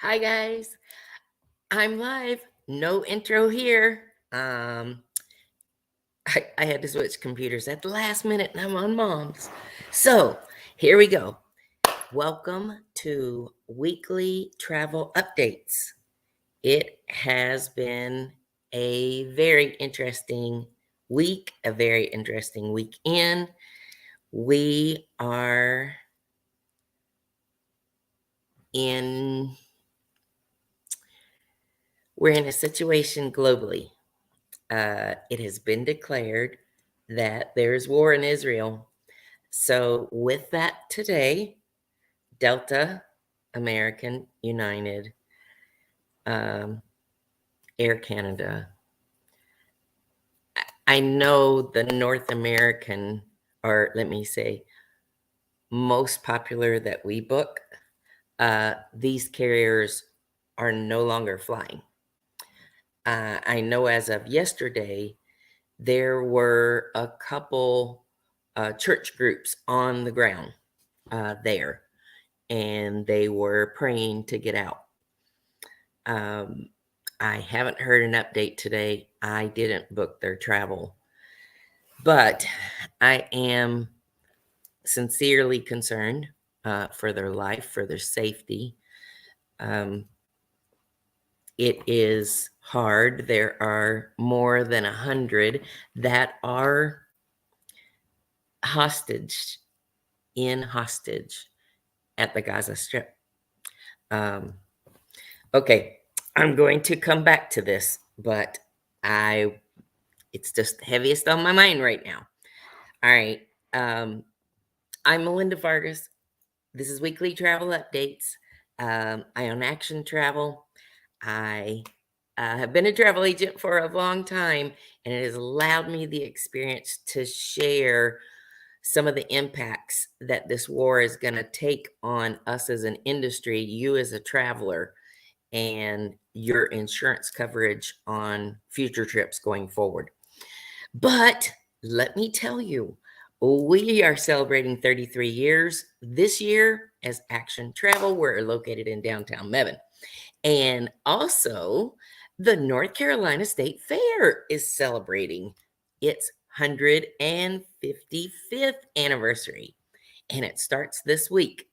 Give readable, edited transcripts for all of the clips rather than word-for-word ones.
Hi guys, I'm live. No intro here. I had to switch computers at the last minute and I'm on mom's. So here we go. Welcome to weekly travel updates. It has been a very interesting week, a very interesting weekend. We are in we're in a situation globally. It has been declared that there's war in Israel. So, with that today, Delta, American, United, um, Air Canada. I know the North American, or let me say, most popular that we book, these carriers are no longer flying. I know as of yesterday, there were a couple church groups on the ground there, and they were praying to get out. I haven't heard an update today. I didn't book their travel, but I am sincerely concerned for their life, for their safety. It is hard. There are more than 100 that are hostage at the Gaza Strip. Okay, I'm going to come back to this, but it's just the heaviest on my mind right now. All right. I'm Melinda Vargas. This is Weekly Travel Updates. I own Action Travel. I have been a travel agent for a long time, and it has allowed me the experience to share some of the impacts that this war is going to take on us as an industry, you as a traveler, and your insurance coverage on future trips going forward. But let me tell you, we are celebrating 33 years this year as Action Travel. We're located in downtown Mebane. And also, the North Carolina State Fair is celebrating its 155th anniversary, and it starts this week.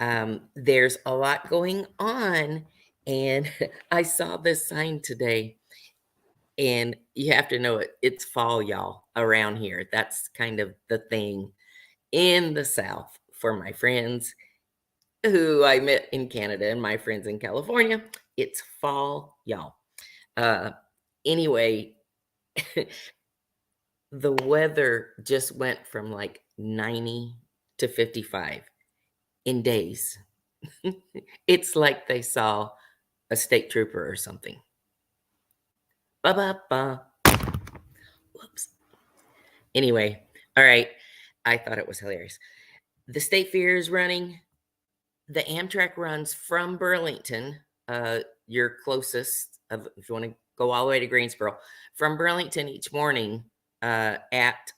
There's a lot going on, and I saw this sign today, and you have to know it's fall, y'all, around here. That's kind of the thing in the South for my friends who I met in Canada and my friends in California. It's fall, y'all. Anyway, the weather just went from like 90 to 55 in days. It's like they saw a state trooper or something. Ba-ba-ba. Whoops. Anyway, all right. I thought it was hilarious. The state fair is running. The Amtrak runs from Burlington, your closest, if you want to go all the way to Greensboro, from Burlington each morning at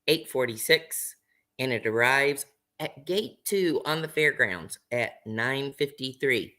8:46, and it arrives at Gate 2 on the fairgrounds at 9:53.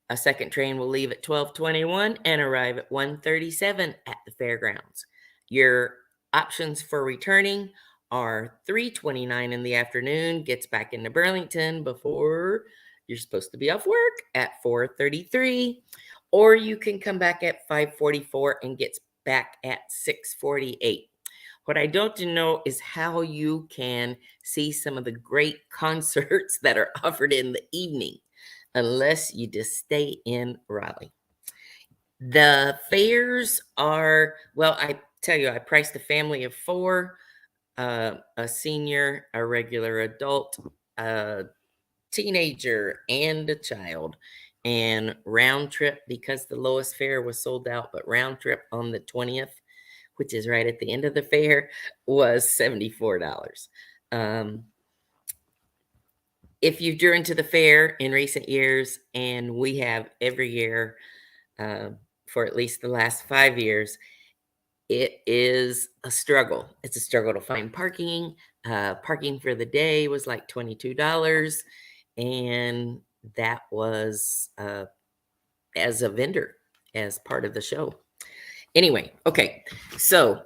A second train will leave at 12:21 and arrive at 1:37 at the fairgrounds. Your options for returning are 3:29 in the afternoon, gets back into Burlington before you're supposed to be off work at 4:33, or you can come back at 5:44 and gets back at 6:48. What I don't know is how you can see some of the great concerts that are offered in the evening unless you just stay in Raleigh. The fares are, well, I tell you, I priced a family of 4, a senior, a regular adult, a teenager, and a child. And round trip, because the lowest fare was sold out, but round trip on the 20th, which is right at the end of the fair, was $74. If you've driven to the fair in recent years, and we have every year for at least the last 5 years, it is a struggle. It's a struggle to find parking. Parking for the day was like $22, and that was as a vendor, as part of the show. Anyway, okay, so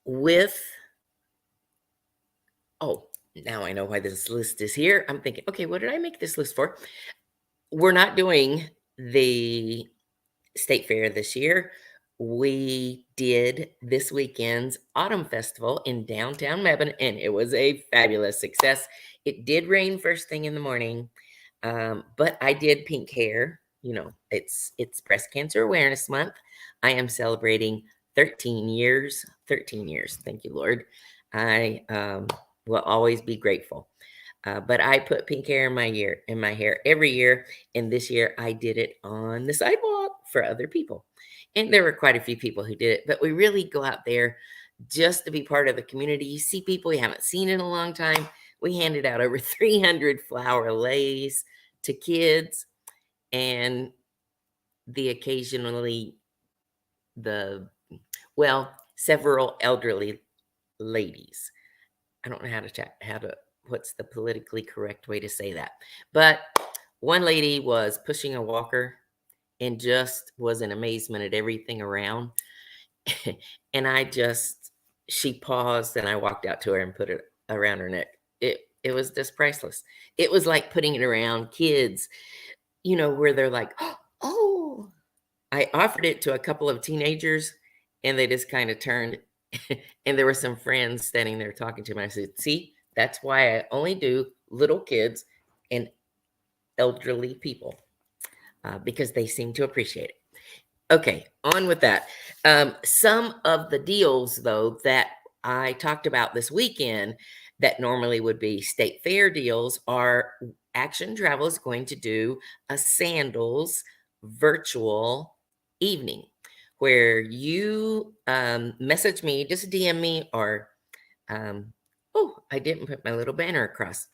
with oh, now I know why this list is here. I'm thinking, okay, what did I make this list for? We're not doing the state fair this year. We did this weekend's autumn festival in downtown Mebane, and it was a fabulous success. It did rain first thing in the morning, but I did pink hair. You know, it's Breast Cancer Awareness Month. I am celebrating 13 years. 13 years. Thank you, Lord. I will always be grateful. But I put pink hair in my hair every year, and this year I did it on the sidewalk for other people. And there were quite a few people who did it, but we really go out there just to be part of the community. You see people you haven't seen in a long time. We handed out over 300 flower leis to kids, and the occasionally several elderly ladies. I don't know how to what's the politically correct way to say that. But one lady was pushing a walker and just was in amazement at everything around. And she paused and I walked out to her and put it around her neck. It was just priceless. It was like putting it around kids, where they're like, oh, I offered it to a couple of teenagers and they just kind of turned. And there were some friends standing there talking to me. I said, see, that's why I only do little kids and elderly people, because they seem to appreciate it. Okay, on with that. Some of the deals, though, that I talked about this weekend that normally would be state fair deals are Action Travel is going to do a sandals virtual evening where you message me, just DM me, or I didn't put my little banner across,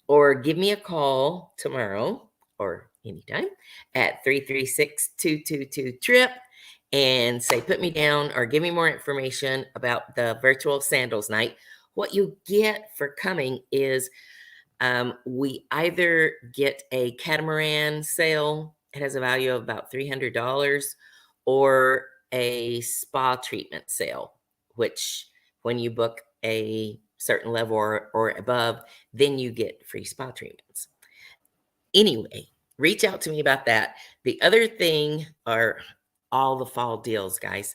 or give me a call tomorrow or anytime at 336-222-TRIP and say, put me down or give me more information about the virtual sandals night. What you get for coming is we either get a catamaran sale. It has a value of about $300, or a spa treatment sale, which when you book a certain level or above, then you get free spa treatments. Anyway, reach out to me about that. The other thing are all the fall deals, guys.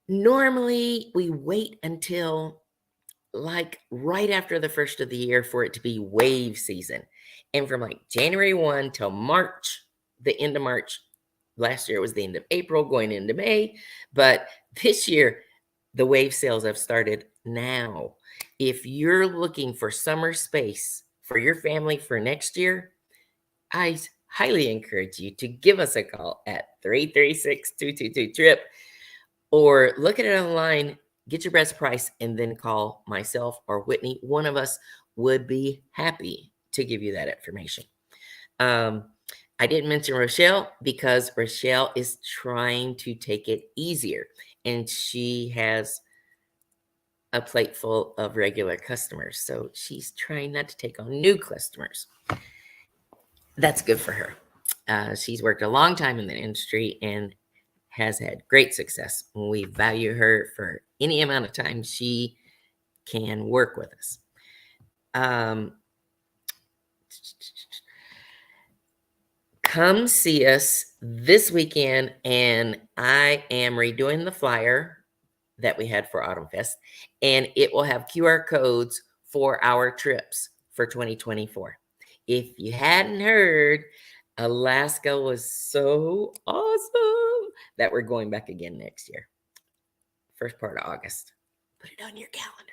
Normally, we wait until like right after the first of the year for it to be wave season. And from like January 1 till March, the end of March, last year it was the end of April going into May, but this year the wave sales have started now. If you're looking for summer space for your family for next year, I highly encourage you to give us a call at 336-222-TRIP, or look at it online, get your best price, and then call myself or Whitney. One of us would be happy to give you that information. I didn't mention Rochelle because Rochelle is trying to take it easier, and she has a plate full of regular customers. So she's trying not to take on new customers. That's good for her. She's worked a long time in the industry and has had great success. We value her for any amount of time she can work with us. Come see us this weekend, and I am redoing the flyer that we had for Autumn Fest, and it will have QR codes for our trips for 2024. If you hadn't heard, Alaska was so awesome that we're going back again next year. First part of August. Put it on your calendar.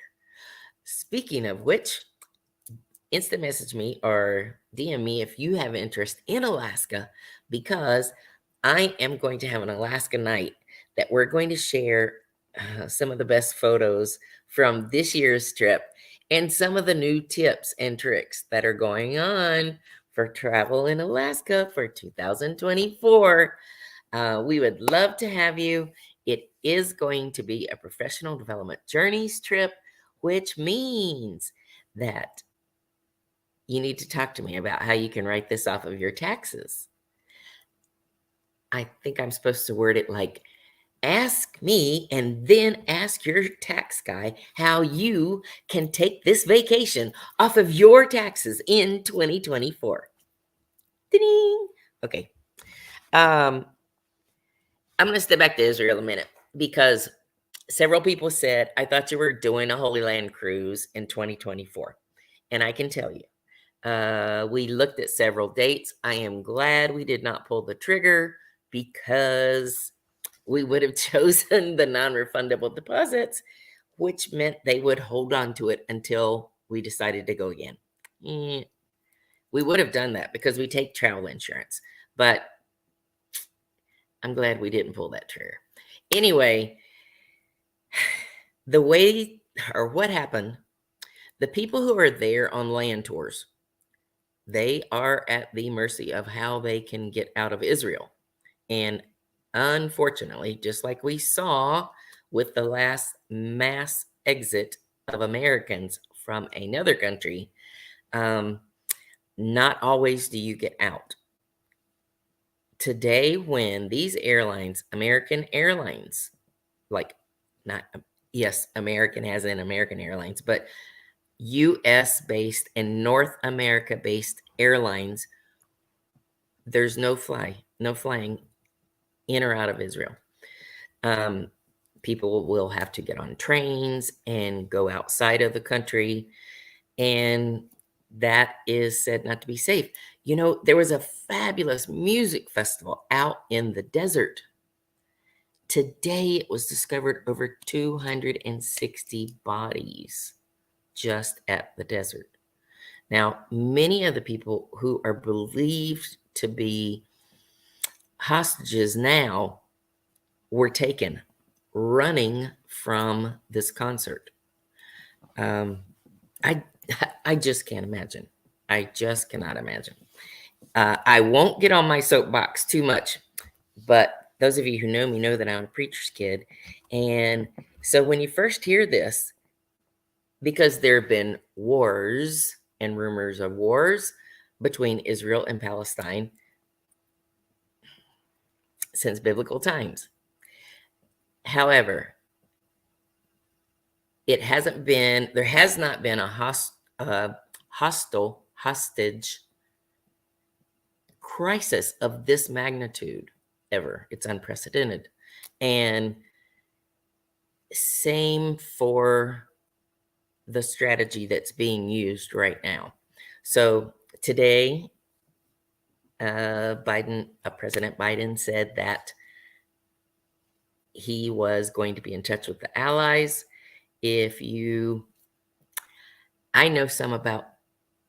Speaking of which, instant message me or DM me if you have interest in Alaska, because I am going to have an Alaska night that we're going to share some of the best photos from this year's trip and some of the new tips and tricks that are going on for travel in Alaska for 2024. We would love to have you. It is going to be a professional development journeys trip which means that you need to talk to me about how you can write this off of your taxes. I think I'm supposed to word it like, ask me and then ask your tax guy how you can take this vacation off of your taxes in 2024. Ding! Okay. I'm going to step back to Israel a minute because several people said, I thought you were doing a Holy Land cruise in 2024. And I can tell you, we looked at several dates. I am glad we did not pull the trigger because we would have chosen the non-refundable deposits, which meant they would hold on to it until we decided to go again. We would have done that because we take travel insurance, but I'm glad we didn't pull that trigger. Anyway, the way or what happened, the people who are there on land tours, they are at the mercy of how they can get out of Israel. And unfortunately, just like we saw with the last mass exit of Americans from another country, not always do you get out. Today, when these airlines, American Airlines, like not, yes, American as in American Airlines, but US based and North America based airlines, there's no flying in or out of Israel. People will have to get on trains and go outside of the country, and that is said not to be safe. You know, there was a fabulous music festival out in the desert. Today, it was discovered over 260 bodies just at the desert. Now, many of the people who are believed to be hostages now were taken running from this concert. I just can't imagine. I just cannot imagine. I won't get on my soapbox too much, but those of you who know me know that I'm a preacher's kid. And so when you first hear this, because there have been wars and rumors of wars between Israel and Palestine since biblical times. However, there has not been a hostage crisis of this magnitude ever. It's unprecedented. And same for the strategy that's being used right now. So today, President Biden said that he was going to be in touch with the allies. I know some about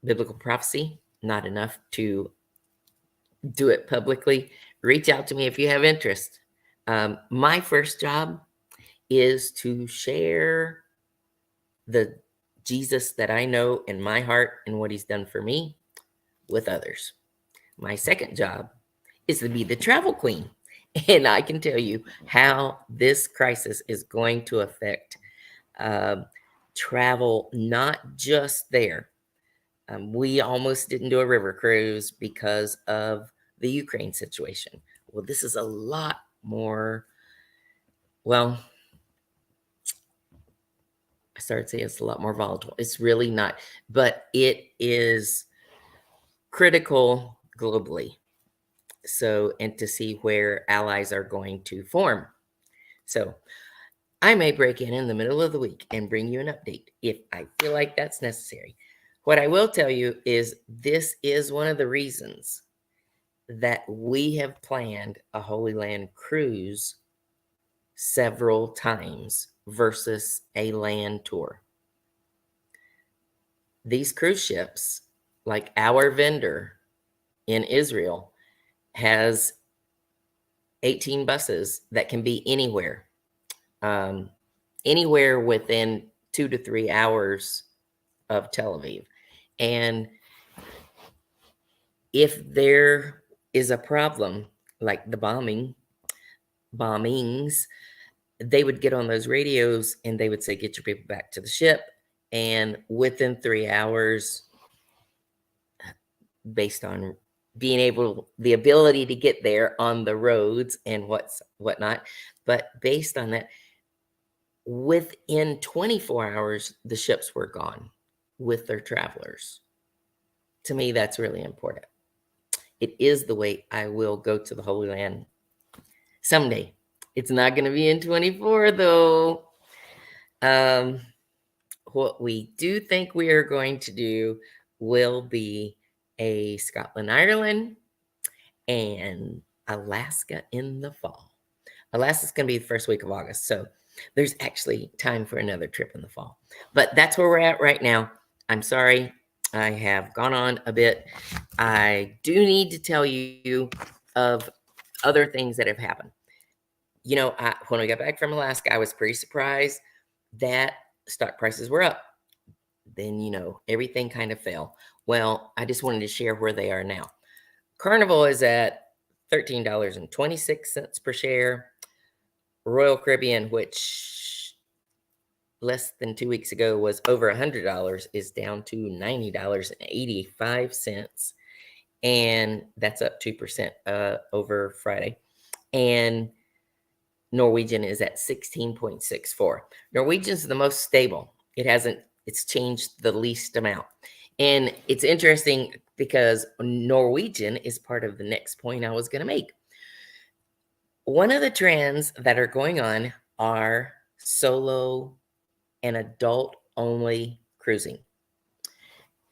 biblical prophecy, not enough to do it publicly. Reach out to me if you have interest. My first job is to share the Jesus that I know in my heart and what he's done for me with others. My second job is to be the travel queen. And I can tell you how this crisis is going to affect travel, not just there. We almost didn't do a river cruise because of the Ukraine situation. Well, this is a lot more, well, I started saying it's a lot more volatile. It's really not, but it is critical globally. So, and to see where allies are going to form. So I may break in the middle of the week and bring you an update if I feel like that's necessary. What I will tell you is this is one of the reasons that we have planned a Holy Land cruise several times versus a land tour. These cruise ships, like our vendor in Israel, has 18 buses that can be anywhere, anywhere within 2 to 3 hours of Tel Aviv. And if there is a problem, like the bombings, they would get on those radios and they would say, get your people back to the ship. And within 3 hours, based on being able, the ability to get there on the roads and whatnot, but based on that, within 24 hours, the ships were gone with their travelers. To me, that's really important. It is the way I will go to the Holy Land someday. It's not going to be in 24, though. What we do think we are going to do will be a Scotland, Ireland, and Alaska in the fall. Alaska's going to be the first week of August, so there's actually time for another trip in the fall. But that's where we're at right now. I'm sorry I have gone on a bit. I do need to tell you of other things that have happened. You know, when we got back from Alaska, I was pretty surprised that stock prices were up. Then, you know, everything kind of fell. Well, I just wanted to share where they are now. Carnival is at $13.26 per share. Royal Caribbean, which less than 2 weeks ago was over $100, is down to $90.85. And that's up 2% over Friday. And Norwegian is at 16.64. Norwegian's the most stable. It's changed the least amount. And it's interesting because Norwegian is part of the next point I was going to make. One of the trends that are going on are solo and adult only cruising.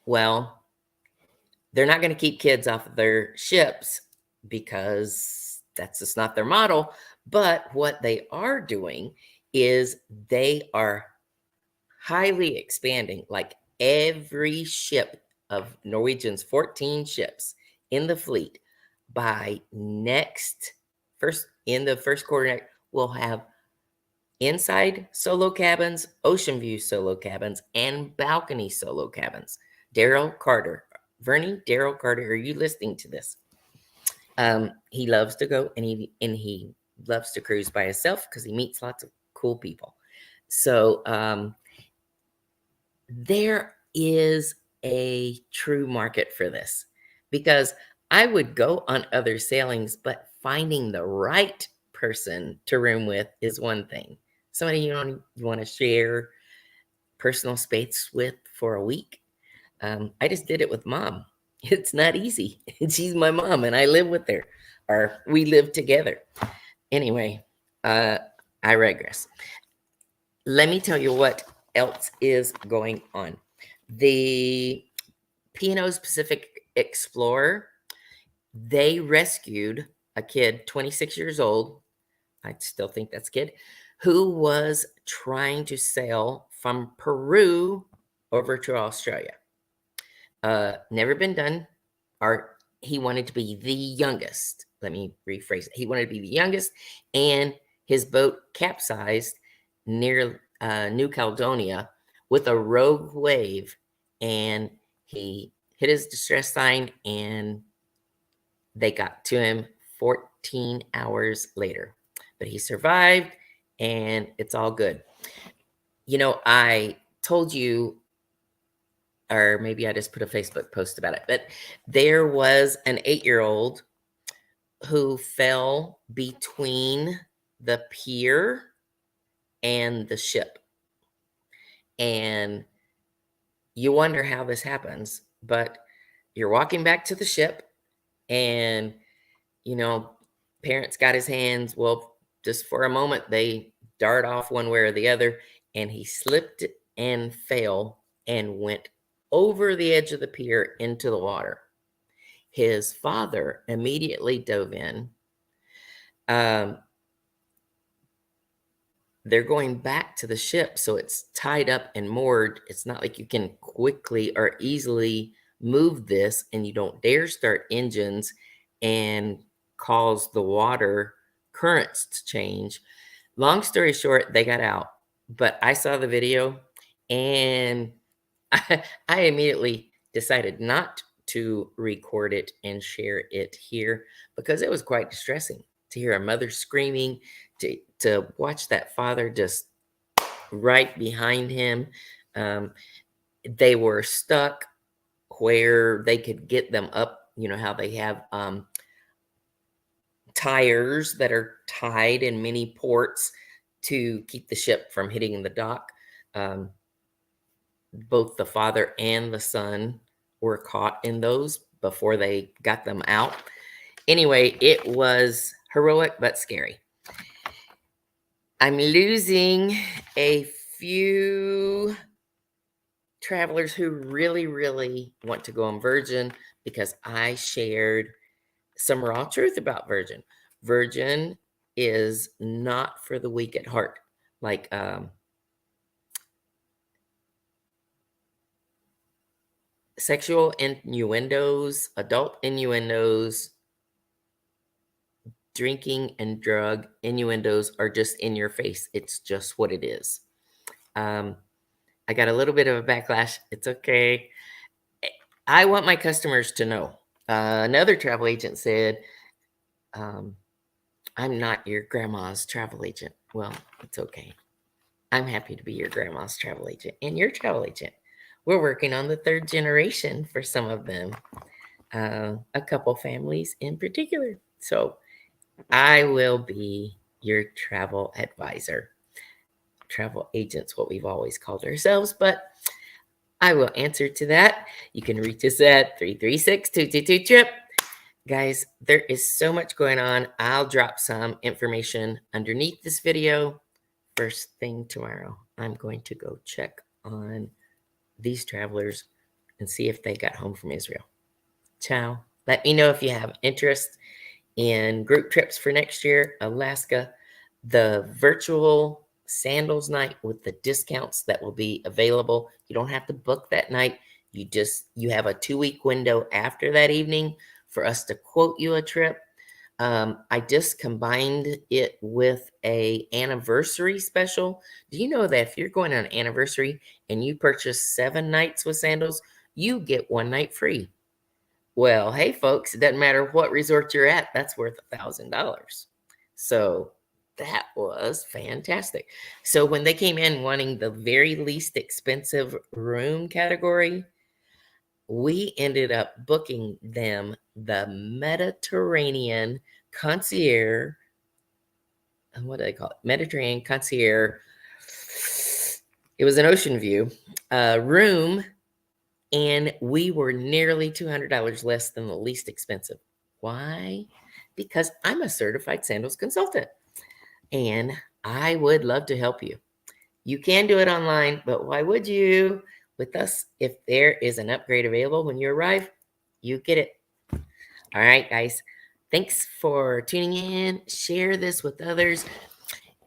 Well, they're not going to keep kids off of their ships because that's just not their model. But what they are doing is they are highly expanding, like every ship of Norwegian's 14 ships in the fleet by in the first quarter will have inside solo cabins, ocean view solo cabins, and balcony solo cabins. Daryl Carter, are you listening to this? He loves to go and he loves to cruise by himself because he meets lots of cool people. So there is a true market for this, because I would go on other sailings, but finding the right person to room with is one thing. Somebody you want to share personal space with for a week. I just did it with Mom. It's not easy. She's my mom and I live with her, or we live together. Anyway, I regress. Let me tell you what else is going on. The P&O's Pacific Explorer, they rescued a kid, 26 years old, I still think that's a kid, who was trying to sail from Peru over to Australia. Never been done. He wanted to be the youngest. Let me rephrase it. He wanted to be the youngest, and his boat capsized near New Caledonia with a rogue wave, and he hit his distress sign, and they got to him 14 hours later. But he survived, and it's all good. You know, I told you, or maybe I just put a Facebook post about it, but there was an 8-year-old who fell between the pier and the ship. And you wonder how this happens, but you're walking back to the ship and, you know, parents got his hands. Well, just for a moment, they dart off one way or the other, and he slipped and fell and went over the edge of the pier into the water. His father immediately dove in. They're going back to the ship, so it's tied up and moored. It's not like you can quickly or easily move this, and you don't dare start engines and cause the water currents to change. Long story short, they got out, but I saw the video and I immediately decided not to record it and share it here because it was quite distressing to hear a mother screaming, to watch that father just right behind him. they were stuck where they could get them up. You know how they have tires that are tied in many ports to keep the ship from hitting the dock. Both the father and the son were caught in those before they got them out. Anyway, it was heroic but scary. I'm losing a few travelers who really, really want to go on Virgin because I shared some raw truth about Virgin. Virgin is not for the weak at heart. Like sexual innuendos, adult innuendos, drinking and drug innuendos are just in your face. It's just what it is. I got a little bit of a backlash. It's okay. I want my customers to know. Another travel agent said, I'm not your grandma's travel agent. Well, it's okay. I'm happy to be your grandma's travel agent and your travel agent. We're working on the third generation for some of them, a couple families in particular. So I will be your travel advisor. Travel agent's what we've always called ourselves, but I will answer to that. You can reach us at 336-222-TRIP. Guys, there is so much going on. I'll drop some information underneath this video. First thing tomorrow, I'm going to go check on these travelers and see if they got home from Israel. Ciao. Let me know if you have interest in group trips for next year. Alaska, the virtual sandals night with the discounts that will be available. You don't have to book that night. You have a 2-week window after that evening for us to quote you a trip. I just combined it with a anniversary special. Do you know that if you're going on an anniversary and you purchase 7 nights with sandals, you get 1 night free? Well, hey folks, it doesn't matter what resort you're at, that's worth $1,000. So that was fantastic. So when they came in wanting the very least expensive room category, we ended up booking them the Mediterranean concierge. What do they call it? Mediterranean concierge. It was an ocean view room, and we were nearly $200 less than the least expensive. Why? Because I'm a certified sandals consultant, and I would love to help you. You can do it online, but why would you? With us, if there is an upgrade available when you arrive, you get it. All right, guys. Thanks for tuning in. Share this with others.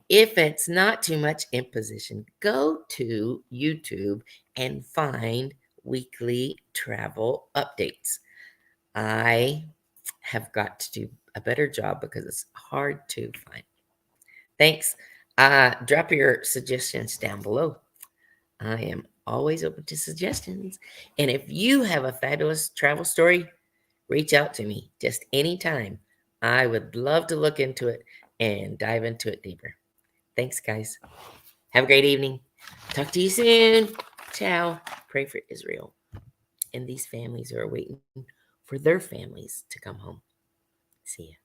If it's not too much imposition, go to YouTube and find weekly travel updates. I have got to do a better job because it's hard to find. Thanks. Drop your suggestions down below. I am always open to suggestions. And if you have a fabulous travel story, reach out to me just anytime. I would love to look into it and dive into it deeper. Thanks, guys. Have a great evening. Talk to you soon. Ciao. Pray for Israel and these families who are waiting for their families to come home. See ya.